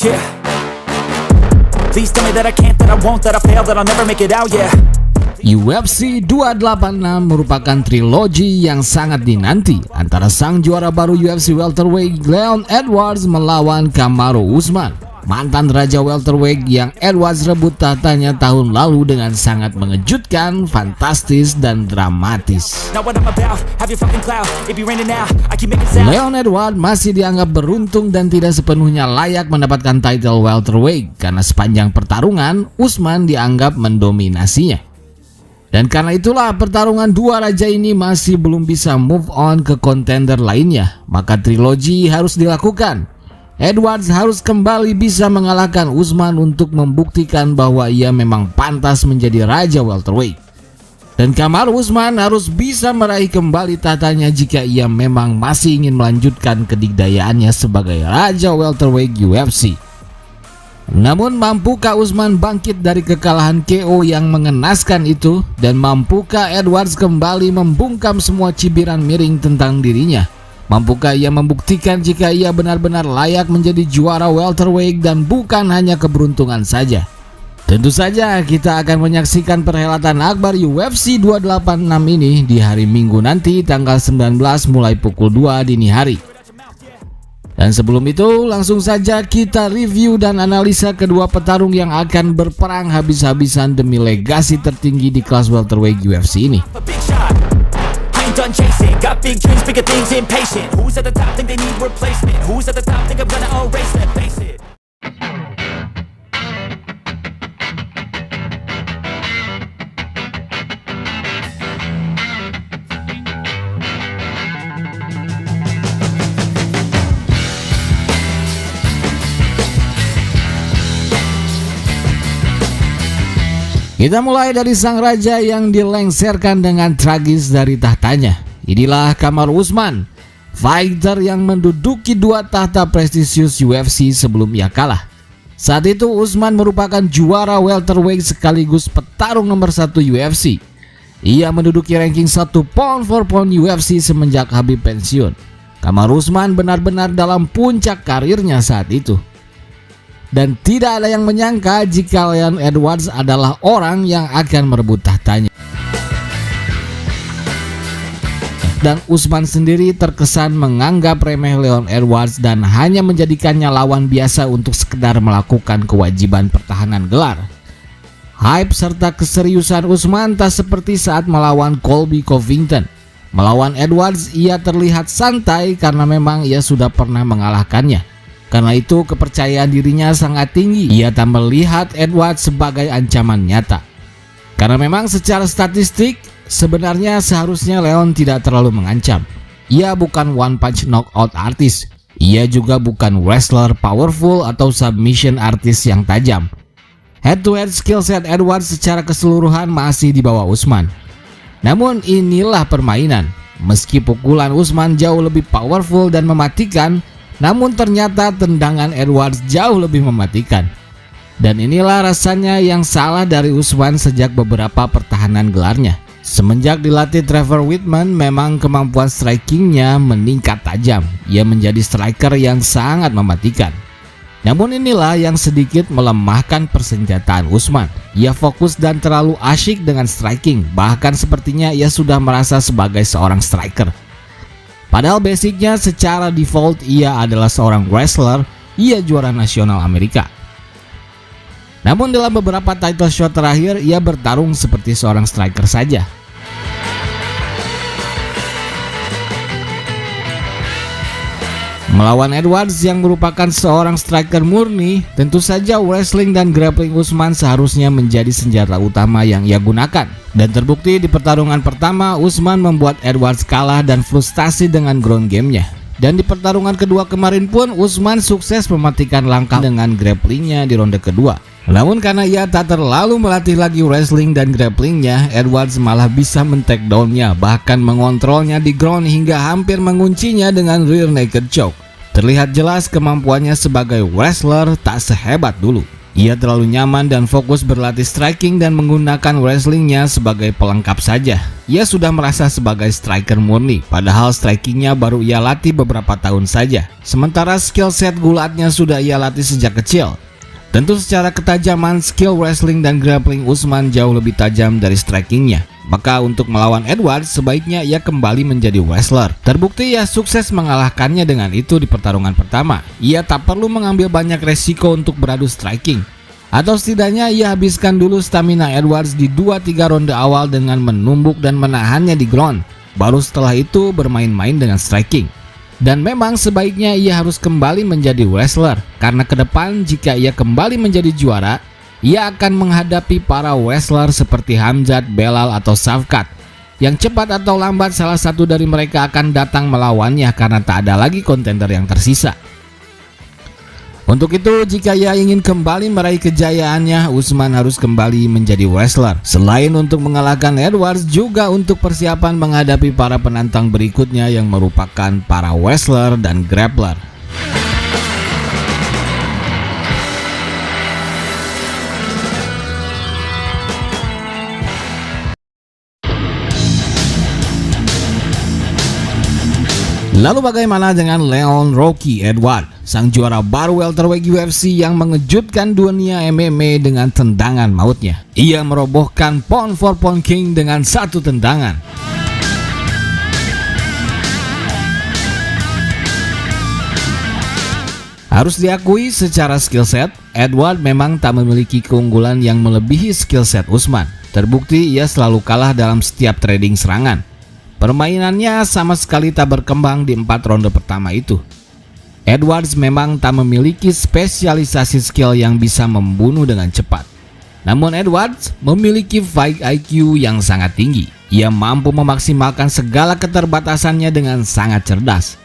yeah. Please tell me that I can't, that I won't, that I fail, that I'll never make it out, yeah. UFC 286 merupakan trilogi yang sangat dinanti antara sang juara baru UFC welterweight Leon Edwards melawan Kamaru Usman, mantan raja welterweight yang Edwards rebut tahtanya tahun lalu dengan sangat mengejutkan, fantastis, dan dramatis. Leon Edwards masih dianggap beruntung dan tidak sepenuhnya layak mendapatkan title welterweight karena sepanjang pertarungan Usman dianggap mendominasinya. Dan karena itulah pertarungan dua raja ini masih belum bisa move on ke kontender lainnya, maka trilogi harus dilakukan. Edwards harus kembali bisa mengalahkan Usman untuk membuktikan bahwa ia memang pantas menjadi raja welterweight. Dan Kamaru Usman harus bisa meraih kembali tahtanya jika ia memang masih ingin melanjutkan kedikdayaannya sebagai raja welterweight UFC. Namun mampukah Usman bangkit dari kekalahan KO yang mengenaskan itu, dan mampukah Edwards kembali membungkam semua cibiran miring tentang dirinya? Mampukah ia membuktikan jika ia benar-benar layak menjadi juara welterweight dan bukan hanya keberuntungan saja? Tentu saja kita akan menyaksikan perhelatan akbar UFC 286 ini di hari Minggu nanti tanggal 19 mulai pukul 2 dini hari. Dan sebelum itu langsung saja kita review dan analisa kedua petarung yang akan berperang habis-habisan demi legasi tertinggi di kelas welterweight UFC ini. Kita mulai dari sang raja yang dilengserkan dengan tragis dari tahtanya. Inilah Kamaru Usman, fighter yang menduduki dua tahta prestisius UFC sebelum ia kalah. Saat itu Usman merupakan juara welterweight sekaligus petarung nomor 1 UFC. Ia menduduki ranking 1 pound for pound UFC semenjak Khabib pensiun. Kamaru Usman benar-benar dalam puncak karirnya saat itu. Dan tidak ada yang menyangka jika Leon Edwards adalah orang yang akan merebut tahtanya. Dan Usman sendiri terkesan menganggap remeh Leon Edwards dan hanya menjadikannya lawan biasa untuk sekedar melakukan kewajiban pertahanan gelar. Hype serta keseriusan Usman tak seperti saat melawan Colby Covington. Melawan Edwards ia terlihat santai karena memang ia sudah pernah mengalahkannya. Karena itu kepercayaan dirinya sangat tinggi. Ia tak melihat Edwards sebagai ancaman nyata. Karena memang secara statistik sebenarnya seharusnya Leon tidak terlalu mengancam. Ia bukan one punch knockout artist. Ia juga bukan wrestler powerful atau submission artist yang tajam. Head to head skill set Edwards secara keseluruhan masih di bawah Usman. Namun inilah permainan. Meski pukulan Usman jauh lebih powerful dan mematikan, namun ternyata tendangan Edwards jauh lebih mematikan. Dan inilah rasanya yang salah dari Usman sejak beberapa pertahanan gelarnya. Semenjak dilatih Trevor Wittman, memang kemampuan strikingnya meningkat tajam. Ia menjadi striker yang sangat mematikan. Namun inilah yang sedikit melemahkan persenjataan Usman. Ia fokus dan terlalu asyik dengan striking. Bahkan sepertinya ia sudah merasa sebagai seorang striker. Padahal basicnya secara default ia adalah seorang wrestler, ia juara nasional Amerika. Namun dalam beberapa title shot terakhir ia bertarung seperti seorang striker saja. Melawan Edwards yang merupakan seorang striker murni, tentu saja wrestling dan grappling Usman seharusnya menjadi senjata utama yang ia gunakan. Dan terbukti di pertarungan pertama, Usman membuat Edwards kalah dan frustasi dengan ground game-nya. Dan di pertarungan kedua kemarin pun Usman sukses mematikan langkah dengan grapplingnya di ronde kedua. Namun karena ia tak terlalu melatih lagi wrestling dan grapplingnya, Edwards malah bisa men-takedown-nya, bahkan mengontrolnya di ground hingga hampir menguncinya dengan rear naked choke. Terlihat jelas kemampuannya sebagai wrestler tak sehebat dulu. Ia terlalu nyaman dan fokus berlatih striking dan menggunakan wrestlingnya sebagai pelengkap saja. ia sudah merasa sebagai striker murni, padahal strikingnya baru ia latih beberapa tahun saja. Sementara skill set gulatnya sudah ia latih sejak kecil. Tentu secara ketajaman, skill wrestling dan grappling Usman jauh lebih tajam dari strikingnya. Maka untuk melawan Edwards, sebaiknya ia kembali menjadi wrestler. Terbukti ia sukses mengalahkannya dengan itu di pertarungan pertama. Ia tak perlu mengambil banyak resiko untuk beradu striking. Atau setidaknya ia habiskan dulu stamina Edwards di 2-3 ronde awal dengan menumbuk dan menahannya di ground. Baru setelah itu bermain-main dengan striking. Dan memang sebaiknya ia harus kembali menjadi wrestler, karena ke depan jika ia kembali menjadi juara, ia akan menghadapi para wrestler seperti Hamzat, Belal atau Shavkat. Yang cepat atau lambat salah satu dari mereka akan datang melawannya karena tak ada lagi kontender yang tersisa. Untuk itu, jika ia ingin kembali meraih kejayaannya, Usman harus kembali menjadi wrestler. Selain untuk mengalahkan Edwards, juga untuk persiapan menghadapi para penantang berikutnya yang merupakan para wrestler dan grappler. Lalu bagaimana dengan Leon Rocky Edwards, sang juara baru welterweight UFC yang mengejutkan dunia MMA dengan tendangan mautnya? Ia merobohkan pound for pound king dengan satu tendangan. Harus diakui secara skill set, Edwards memang tak memiliki keunggulan yang melebihi skill set Usman. Terbukti ia selalu kalah dalam setiap trading serangan. Permainannya sama sekali tak berkembang di 4 ronde pertama itu. Edwards memang tak memiliki spesialisasi skill yang bisa membunuh dengan cepat. Namun Edwards memiliki fight IQ yang sangat tinggi. Ia mampu memaksimalkan segala keterbatasannya dengan sangat cerdas.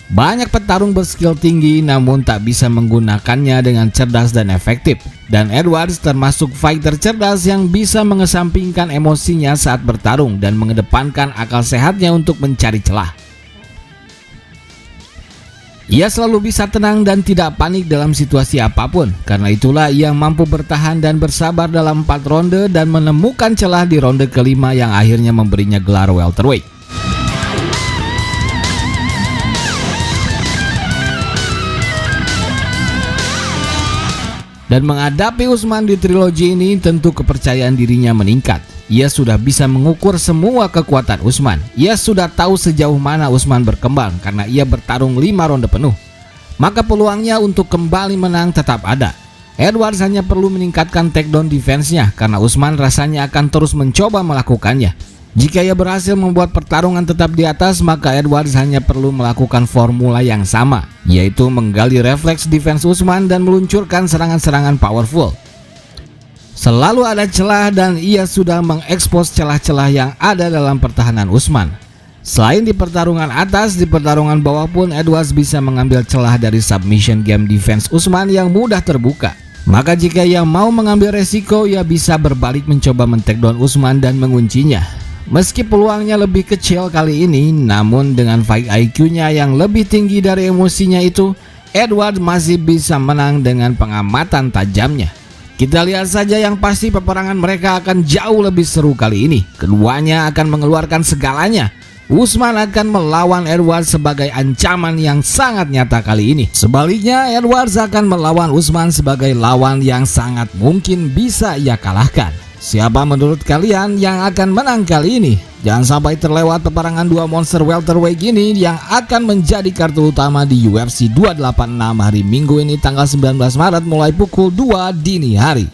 Banyak petarung berskill tinggi namun tak bisa menggunakannya dengan cerdas dan efektif. Dan Edwards termasuk fighter cerdas yang bisa mengesampingkan emosinya saat bertarung dan mengedepankan akal sehatnya untuk mencari celah. Ia selalu bisa tenang dan tidak panik dalam situasi apapun. Karena itulah ia mampu bertahan dan bersabar dalam 4 ronde dan menemukan celah di ronde kelima yang akhirnya memberinya gelar welterweight. Dan menghadapi Usman di trilogi ini, tentu kepercayaan dirinya meningkat. Ia sudah bisa mengukur semua kekuatan Usman. Ia sudah tahu sejauh mana Usman berkembang karena ia bertarung 5 ronde penuh. Maka peluangnya untuk kembali menang tetap ada. Edwards hanya perlu meningkatkan takedown defense-nya karena Usman rasanya akan terus mencoba melakukannya. Jika ia berhasil membuat pertarungan tetap di atas, maka Edwards hanya perlu melakukan formula yang sama, yaitu menggali refleks defense Usman dan meluncurkan serangan-serangan powerful. Selalu ada celah dan ia sudah mengekspos celah-celah yang ada dalam pertahanan Usman. Selain di pertarungan atas, di pertarungan bawah pun Edwards bisa mengambil celah dari submission game defense Usman yang mudah terbuka. Maka jika ia mau mengambil resiko, ia bisa berbalik mencoba men-takedown Usman dan menguncinya. Meski peluangnya lebih kecil kali ini, namun dengan fight IQ-nya yang lebih tinggi dari emosinya itu, Edwards masih bisa menang dengan pengamatan tajamnya. Kita lihat saja, yang pasti peperangan mereka akan jauh lebih seru kali ini. Keduanya akan mengeluarkan segalanya. Usman akan melawan Edwards sebagai ancaman yang sangat nyata kali ini. Sebaliknya, Edwards akan melawan Usman sebagai lawan yang sangat mungkin bisa ia kalahkan. Siapa menurut kalian yang akan menang kali ini? Jangan sampai terlewat peperangan 2 monster welterweight ini yang akan menjadi kartu utama di UFC 286 hari Minggu ini tanggal 19 Maret mulai pukul 2 dini hari.